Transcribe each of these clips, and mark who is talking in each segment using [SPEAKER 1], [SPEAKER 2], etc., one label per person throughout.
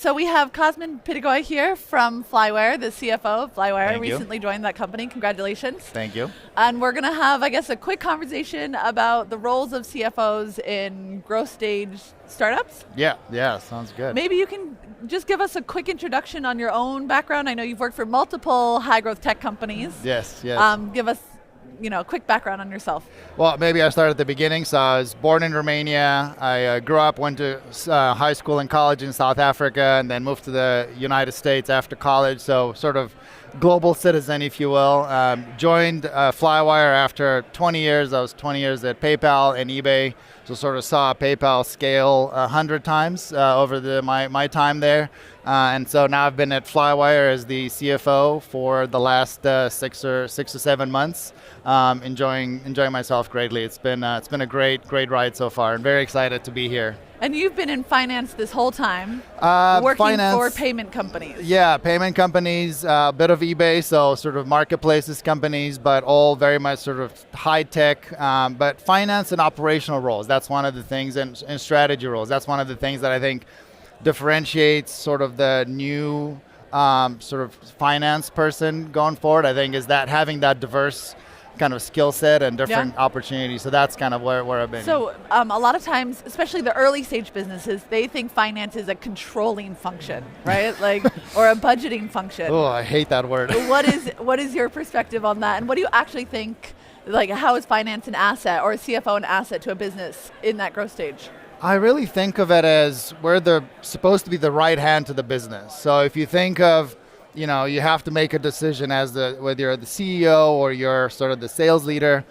[SPEAKER 1] So we have Cosmin Pitigoi here from Flywire, the CFO of Flywire.
[SPEAKER 2] Thank you.
[SPEAKER 1] Recently joined that company. Congratulations.
[SPEAKER 2] Thank you.
[SPEAKER 1] And we're going to have, I guess, a quick conversation about the roles of CFOs in growth stage startups.
[SPEAKER 2] Yeah, sounds good.
[SPEAKER 1] Maybe you can just give us a quick introduction on your own background. I know you've worked for multiple high growth tech companies.
[SPEAKER 2] Yes.
[SPEAKER 1] Give us a quick background on yourself.
[SPEAKER 2] Well, maybe I start at the beginning. So I was born in Romania. I grew up, went to high school and college in South Africa, and then moved to the United States after college. So sort of global citizen, if you will. Joined Flywire after 20 years. I was 20 years at PayPal and eBay. So sort of saw PayPal scale 100 times over my time there. And so now I've been at Flywire as the CFO for the last 6 or 7 months. Enjoying myself greatly. It's been a great ride so far, and very excited to be here.
[SPEAKER 1] And you've been in finance this whole time, working for payment companies.
[SPEAKER 2] Yeah, payment companies, a bit of eBay, so sort of marketplaces companies, but all very much sort of high tech. But finance and operational roles, that's one of the things, and strategy roles. That's one of the things that I think differentiates sort of the new sort of finance person going forward. I think is that having that diverse kind of skill set and different opportunities. So that's kind of where I've been.
[SPEAKER 1] So a lot of times, especially the early stage businesses, they think finance is a controlling function, right? Or a budgeting function.
[SPEAKER 2] Oh, I hate that word.
[SPEAKER 1] What is your perspective on that? And what do you actually think, how is finance an asset, or a CFO an asset to a business in that growth stage?
[SPEAKER 2] I really think of it as we're supposed to be the right hand to the business. So if you think of, you have to make a decision whether you're the CEO or you're sort of the sales leader,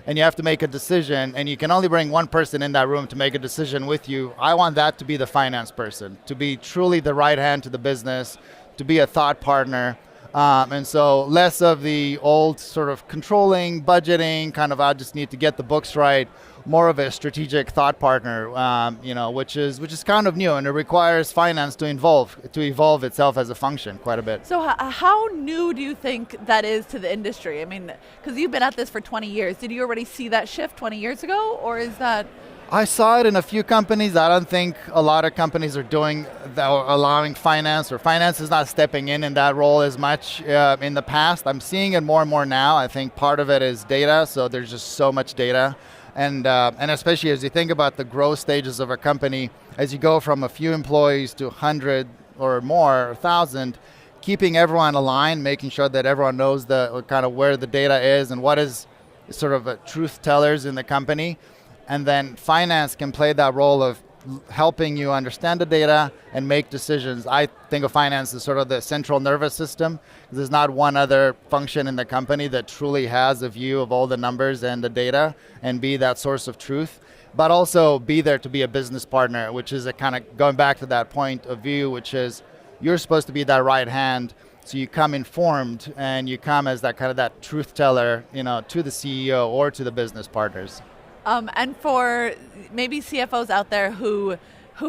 [SPEAKER 2] and you have to make a decision, and you can only bring one person in that room to make a decision with you. I want that to be the finance person, to be truly the right hand to the business, to be a thought partner. And so less of the old sort of controlling, budgeting, kind of I just need to get the books right, more of a strategic thought partner, which is kind of new, and it requires finance to evolve itself as a function quite a bit.
[SPEAKER 1] So how new do you think that is to the industry? I mean, because you've been at this for 20 years. Did you already see that shift 20 years ago, or is that...
[SPEAKER 2] I saw it in a few companies. I don't think a lot of companies are doing that, or allowing finance, or finance is not stepping in that role as much in the past. I'm seeing it more and more now. I think part of it is data, so there's just so much data. And especially as you think about the growth stages of a company, as you go from a few employees to 100 or more, 1,000, keeping everyone aligned, making sure that everyone knows the kind of where the data is and what is sort of a truth tellers in the company. And then finance can play that role of helping you understand the data and make decisions. I think of finance as sort of the central nervous system. There's not one other function in the company that truly has a view of all the numbers and the data and be that source of truth, but also be there to be a business partner, which is a kind of going back to that point of view, which is you're supposed to be that right hand. So you come informed, and you come as that kind of that truth teller, to the CEO or to the business partners.
[SPEAKER 1] And for maybe CFOs out there who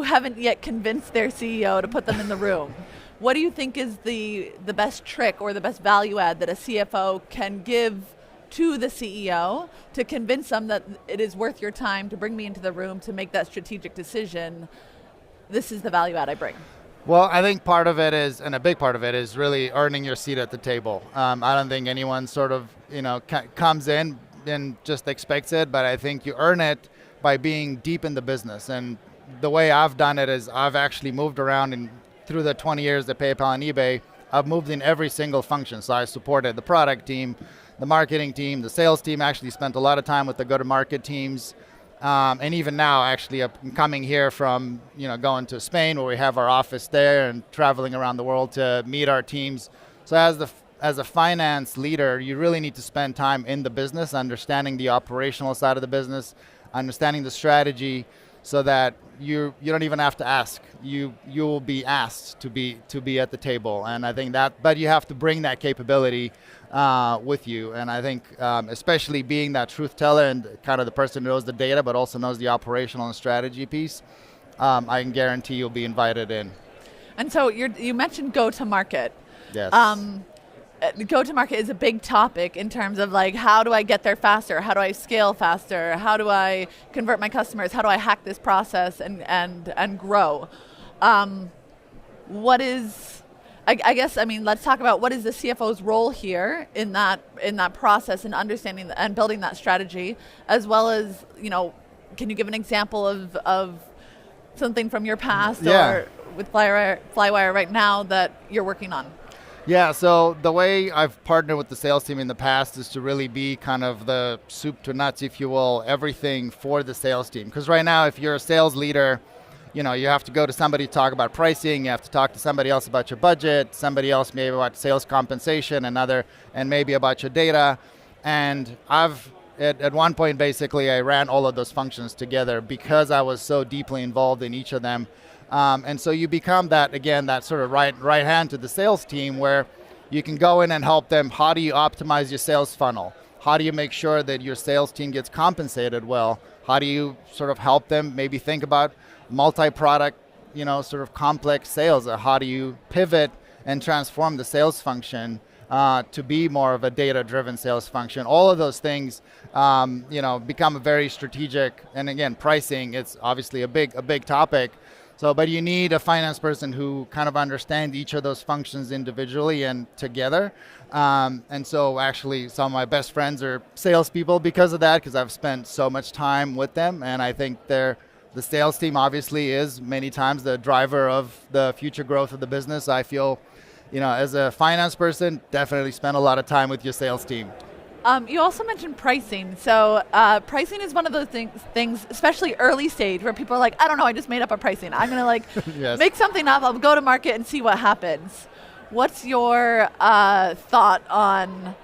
[SPEAKER 1] haven't yet convinced their CEO to put them in the room, what do you think is the best trick or the best value add that a CFO can give to the CEO to convince them that it is worth your time to bring me into the room to make that strategic decision? This is the value add I bring.
[SPEAKER 2] Well, I think part of it is, and a big part of it is really earning your seat at the table. I don't think anyone sort of, comes in and just expects it, but I think you earn it by being deep in the business. And the way I've done it is I've actually moved around, and through the 20 years at PayPal and eBay, I've moved in every single function. So I supported the product team, the marketing team, the sales team, actually spent a lot of time with the go-to-market teams. And even now, actually, I'm coming here from, going to Spain, where we have our office there, and traveling around the world to meet our teams. So as a finance leader, you really need to spend time in the business, understanding the operational side of the business, understanding the strategy, so that you don't even have to ask. You will be asked to be at the table. And I think but you have to bring that capability with you. And I think especially being that truth teller and kind of the person who knows the data, but also knows the operational and strategy piece, I can guarantee you'll be invited in.
[SPEAKER 1] And so you mentioned go-to-market.
[SPEAKER 2] Yes.
[SPEAKER 1] Go-to-market is a big topic in terms of how do I get there faster? How do I scale faster? How do I convert my customers? How do I hack this process and grow? what is, I guess, I mean, let's talk about what is the CFO's role here in that process and understanding and building that strategy, as well as, can you give an example of something from your past or with Flywire right now that you're working on?
[SPEAKER 2] Yeah, so the way I've partnered with the sales team in the past is to really be kind of the soup to nuts, if you will, everything for the sales team. Because right now, if you're a sales leader, you have to go to somebody to talk about pricing, you have to talk to somebody else about your budget, somebody else maybe about sales compensation, and maybe about your data. And at one point, basically, I ran all of those functions together because I was so deeply involved in each of them. And so you become that sort of right hand to the sales team, where you can go in and help them. How do you optimize your sales funnel? How do you make sure that your sales team gets compensated well? How do you sort of help them maybe think about multi-product, sort of complex sales? How do you pivot and transform the sales function to be more of a data-driven sales function? All of those things, become a very strategic. And again, pricing, it's obviously a big topic. So, but you need a finance person who kind of understands each of those functions individually and together. And so actually some of my best friends are salespeople because of that, because I've spent so much time with them. And I think the sales team obviously is many times the driver of the future growth of the business. I feel, as a finance person, definitely spend a lot of time with your sales team.
[SPEAKER 1] You also mentioned pricing. So pricing is one of those things, especially early stage, where people are like, I don't know, I just made up a pricing. I'm going to
[SPEAKER 2] Yes.
[SPEAKER 1] make something up. I'll go to market and see what happens. What's your thought on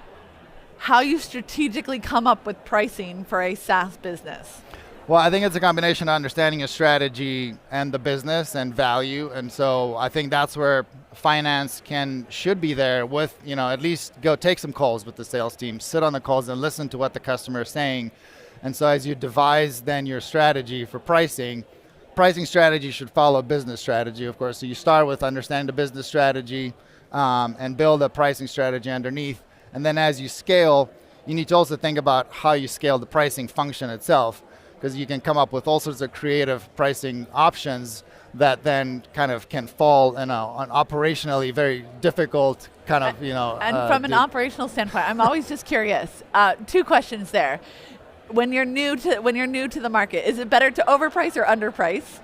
[SPEAKER 1] how you strategically come up with pricing for a SaaS business?
[SPEAKER 2] Well, I think it's a combination of understanding your strategy and the business and value. And so I think that's where finance should be there with, at least go take some calls with the sales team, sit on the calls and listen to what the customer is saying. And so as you devise then your strategy for pricing strategy should follow business strategy, of course. So you start with understanding the business strategy and build a pricing strategy underneath. And then as you scale, you need to also think about how you scale the pricing function itself, because you can come up with all sorts of creative pricing options that then kind of can fall on operationally very difficult kind of,
[SPEAKER 1] And from an operational standpoint, I'm always just curious. 2 questions there. When you're new to the market, is it better to overprice or underprice?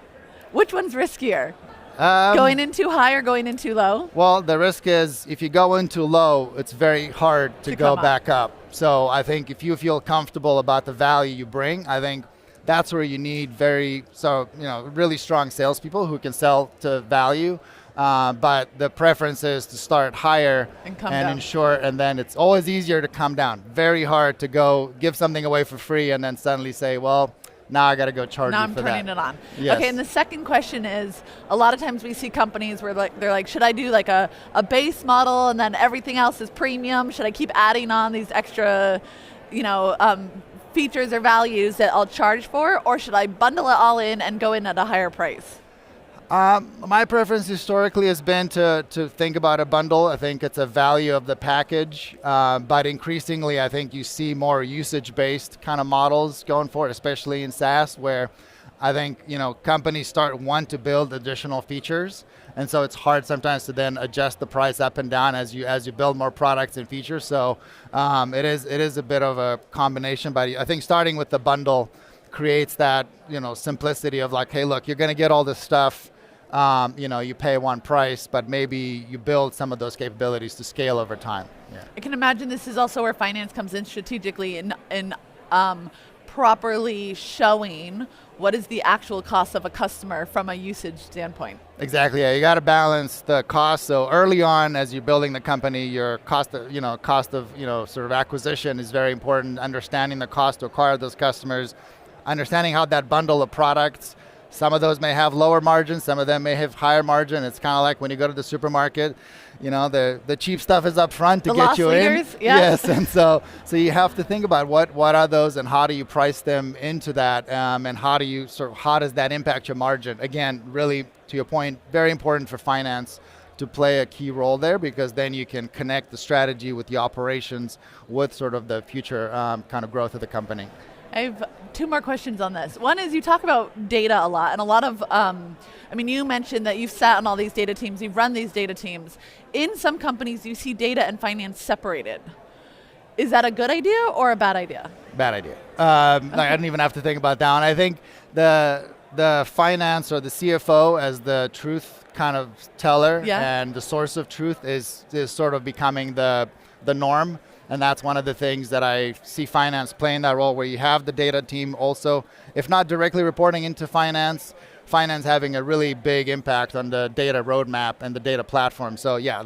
[SPEAKER 1] Which one's riskier? Going in too high or going in too low?
[SPEAKER 2] Well, the risk is if you go in too low, it's very hard to go back up. So I think if you feel comfortable about the value you bring, I think that's where you need really strong salespeople who can sell to value. But the preference is to start higher and ensure, and then it's always easier to come down. Very hard to go give something away for free and then suddenly say, well, now I got to go charge you for that.
[SPEAKER 1] Now I'm turning it on.
[SPEAKER 2] Yes.
[SPEAKER 1] Okay, and the second question is, a lot of times we see companies where they're like, should I do like a base model and then everything else is premium? Should I keep adding on these extra, features or values that I'll charge for, or should I bundle it all in and go in at a higher price?
[SPEAKER 2] My preference historically has been to think about a bundle. I think it's a value of the package, but increasingly I think you see more usage-based kind of models going forward, especially in SaaS, where I think companies want to build additional features, and so it's hard sometimes to then adjust the price up and down as you build more products and features. So it is a bit of a combination, but I think starting with the bundle creates that simplicity of like, hey, look, you're going to get all this stuff. You pay one price, but maybe you build some of those capabilities to scale over time. Yeah.
[SPEAKER 1] I can imagine this is also where finance comes in strategically in properly showing what is the actual cost of a customer from a usage standpoint.
[SPEAKER 2] Exactly. Yeah, you got to balance the cost. So early on, as you're building the company, your cost of sort of acquisition is very important. Understanding the cost to acquire those customers, understanding how that bundle of products. Some of those may have lower margins, some of them may have higher margin. It's kind of like when you go to the supermarket, the cheap stuff is up front to get you in.
[SPEAKER 1] Yeah.
[SPEAKER 2] Yes, and so you have to think about what are those and how do you price them into that, and how does that impact your margin? Again, really to your point, very important for finance to play a key role there, because then you can connect the strategy with the operations with sort of the future kind of growth of the company.
[SPEAKER 1] I have two more questions on this. One is you talk about data a lot, and a lot of, you mentioned that you've sat on all these data teams, you've run these data teams. In some companies, you see data and finance separated. Is that a good idea or a bad idea?
[SPEAKER 2] Bad idea. I didn't even have to think about that one. I think the finance or the CFO as the truth kind of teller and the source of truth is sort of becoming the norm. And that's one of the things that I see finance playing that role, where you have the data team also, if not directly reporting into finance having a really big impact on the data roadmap and the data platform. So yeah,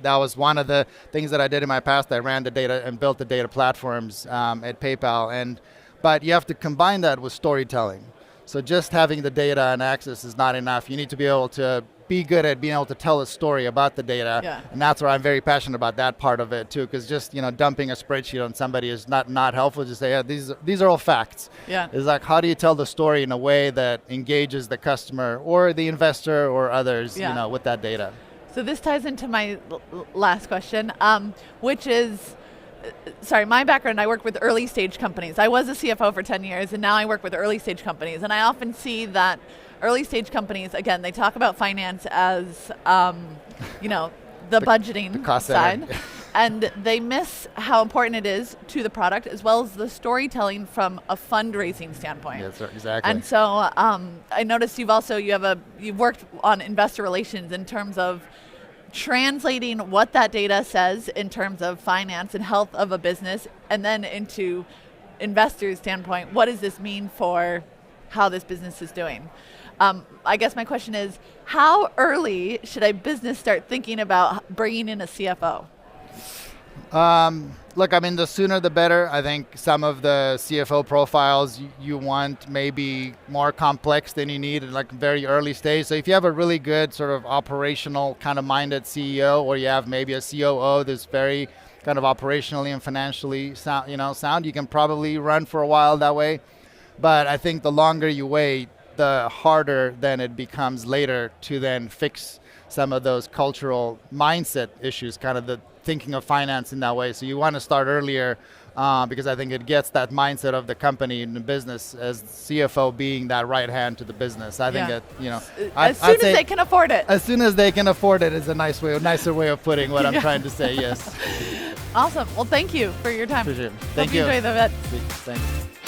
[SPEAKER 2] that was one of the things that I did in my past. I ran the data and built the data platforms at PayPal. But you have to combine that with storytelling. So just having the data and access is not enough. You need to be able to be good at being able to tell a story about the data.
[SPEAKER 1] Yeah.
[SPEAKER 2] And that's where I'm very passionate about that part of it too, because just dumping a spreadsheet on somebody is not helpful. Just say, these are all facts.
[SPEAKER 1] Yeah.
[SPEAKER 2] It's like, how do you tell the story in a way that engages the customer or the investor or others with that data?
[SPEAKER 1] So this ties into my last question, which is, my background, I work with early stage companies. I was a CFO for 10 years, and now I work with early stage companies. And I often see that early stage companies, again, they talk about finance as, the budgeting
[SPEAKER 2] the cost
[SPEAKER 1] side.
[SPEAKER 2] center.
[SPEAKER 1] And they miss how important it is to the product, as well as the storytelling from a fundraising standpoint.
[SPEAKER 2] Yes, sir, exactly.
[SPEAKER 1] And so I noticed you've worked on investor relations in terms of translating what that data says in terms of finance and health of a business, and then into investors' standpoint, what does this mean for how this business is doing? I guess my question is, how early should a business start thinking about bringing in a CFO?
[SPEAKER 2] The sooner the better. I think some of the CFO profiles you want may be more complex than you need at very early stage. So if you have a really good sort of operational kind of minded CEO, or you have maybe a COO that's very kind of operationally and financially sound, you can probably run for a while that way. But I think the longer you wait, the harder then it becomes later to then fix some of those cultural mindset issues, kind of the thinking of finance in that way. So you want to start earlier because I think it gets that mindset of the company and the business as CFO being that right hand to the business. I think that,
[SPEAKER 1] as soon as they can afford it.
[SPEAKER 2] As soon as they can afford it is a nicer way of putting what I'm trying to say, yes.
[SPEAKER 1] Awesome. Well, thank you for your time.
[SPEAKER 2] Appreciate it. Thank you.
[SPEAKER 1] Enjoy the event.
[SPEAKER 2] Thanks.